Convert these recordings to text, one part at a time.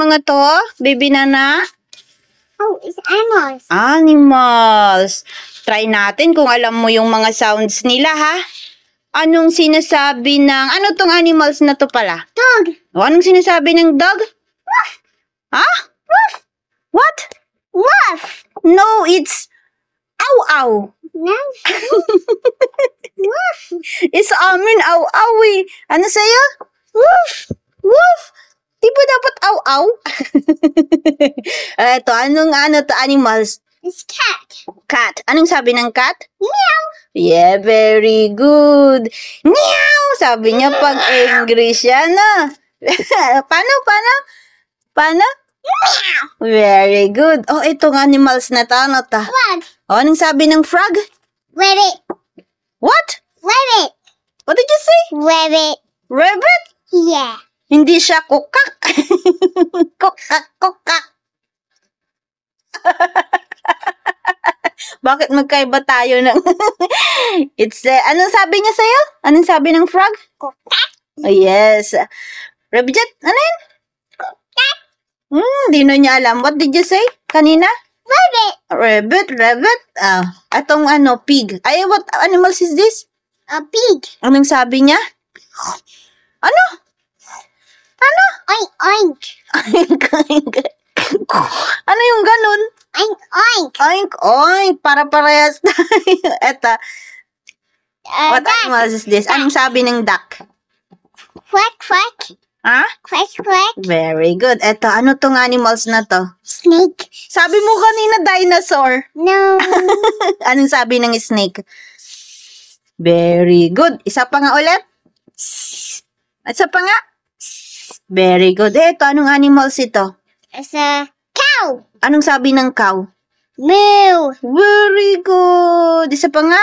mga to, baby Nana? Oh, it's animals. Animals. Try natin kung alam mo yung mga sounds nila, ha? Anong sinasabi ng... Ano tong animals na to pala? Dog. O, anong sinasabi ng dog? Woof. Ha? Woof. What? Woof. No, it's... Ow-ow. No. Woof. It's amin, ow-ow eh. Ano sa'yo? Woof. Woof. Di ba dapat ow-ow? Eto, ano to animals? It's cat. Cat. Anong sabi ng cat? Meow. Yeah, very good. Meow! Sabi niya pag angry siya, no? Paano? Meow. Very good. Oh, itong animals na to, ano to? Frog. Oh, anong sabi ng frog? Rabbit. What? Rabbit. What did you say? Rabbit. Rabbit? Yeah. Hindi siya kukak. Kukak. Bakit magkaiba tayo ng... It's, anong sabi niya sa'yo? Anong sabi ng frog? Kukak. Oh, yes. Rabbit, ano yun? Kukak. Di na niya alam. What did you say kanina? Rabbit. Rabbit. Atong pig. Ay, what animals is this? A pig. Anong sabi niya? Ano? Oink, oink. Oink. Ano yung ganun? Oink, oink. Oink, oink. Para-parehas tayo. Eto. What Duck. animals is this? Anong sabi ng duck? Quack, quack. Ha? Quack, quack. Very good. Eto, ano tong animals na to? Snake. Sabi mo kanina dinosaur. No. Anong sabi ng snake? Very good. Isa pa nga ulit. Isa pa nga. Very good. Eto, anong animals ito? It's a cow. Anong sabi ng cow? Moo. Very good. Isa pa nga.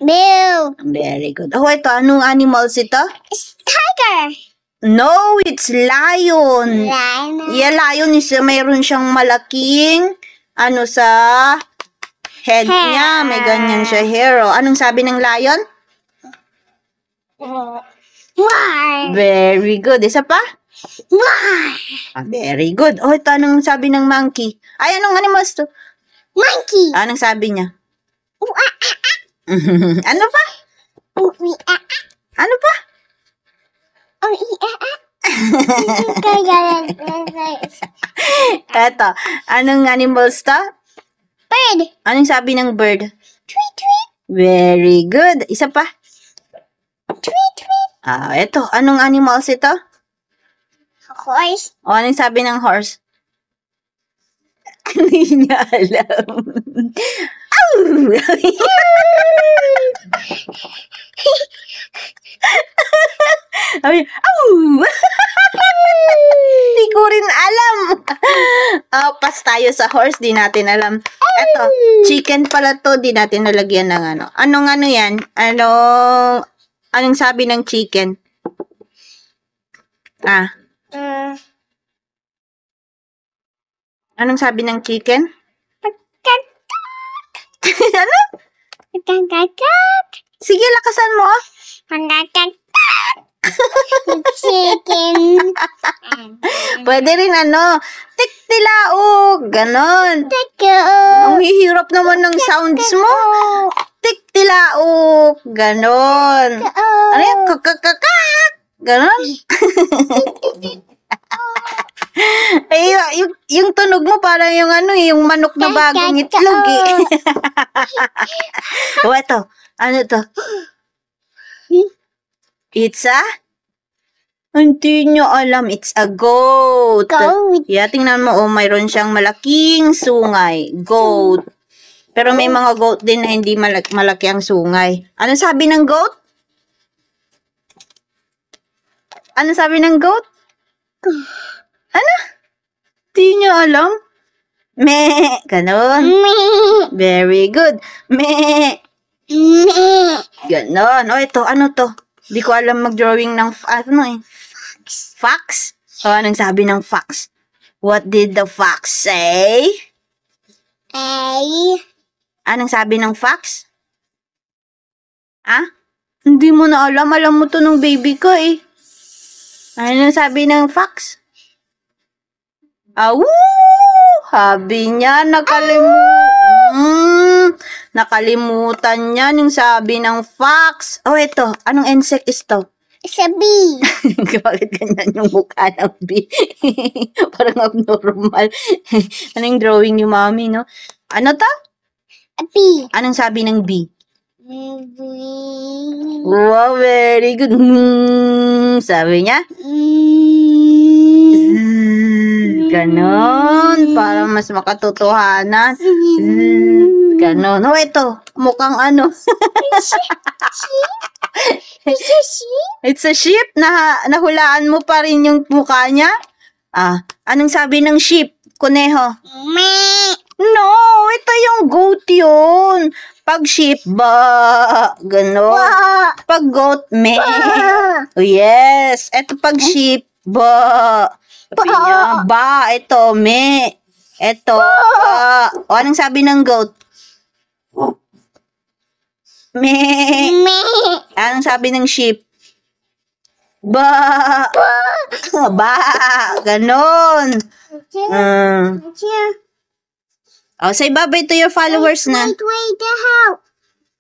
Moo. Very good. Oh, ito, anong animals ito? It's tiger. No, it's lion. Lion. Yeah, lion is mayroon siyang malaking sa head Hair. niya. May ganyan siya hair. Oh. Anong sabi ng lion? War. Very good. Isa pa? War. Very good. Oh, ito anong sabi ng monkey? Ay, anong animals to? Monkey. Anong sabi niya? Ooh, ah, Ano pa? ooh, ee, ah, ah. Ano pa? Oh, ee, ah, ah. Eto, anong animals to? Bird. Anong sabi ng bird? Tweet, tweet. Very good. Isa pa? Tweet, tweet. Eto, anong animals ito? Horse. O, anong sabi ng horse? Hindi niya alam. Ow! Ay, ow! Hindi ko rin alam. Pas tayo sa horse, di natin alam. Eto, chicken pala to, di natin nalagyan ng ano. Anong yan? Anong sabi ng chicken? Anong sabi ng chicken? Ano? Sige, lakasan mo. Chicken. Pwede rin tiktilaog. Ganon. Ang hihirap naman ng sounds mo. Tiktilaog. Ganon. Ano yan? Kakakakak. Ganon. Ay, yung tunog mo parang yung yung manok na bagong itlog eh. O, eto. Ano to? It's hindi nyo alam. It's a goat. Goat. Yeah, tingnan mo. Oh, mayroon siyang malaking sungay. Goat. Pero may mga goat din na hindi malaki ang sungay. Ano sabi ng goat? Ano sabi ng goat? Ano? Di nyo alam? Me. Ganon. Very good. Me. Ganon. O, ito. Ano to? Di ko alam mag-drawing ng fox? O, anong sabi ng fox? What did the fox say? Anong sabi ng fox? Hindi mo na alam. Alam mo to nung baby ko eh. Anong sabi ng fox? Sabi niya, nakalimutan niya yung sabi ng fox. Ito. Anong insect is to? It's a bee. Bakit ganyan yung mukha ng bee? Parang abnormal. Anong drawing ni Mami, no? Ano to? A bee. Anong sabi ng bee? Bee. Wow, very good. Sabi niya? Ganon. Para mas makatotohanan. Ganon. Ito. Mukhang ano. It's a sheep. It's a sheep. Nahulaan mo pa rin yung mukha niya? Anong sabi ng sheep? Kuneho. Meh. No, ito yung goat yun. Pag sheep, ba. Ganon. Pag goat, meh. Yes. Ito pag sheep, ba. Sabi niya, ba. Ito, meh. Ito, ba. Anong sabi ng goat? Meh. Meh. Anong sabi ng sheep? Ba. Ba. Ganon. Say bye-bye to your followers na. Wait, the house.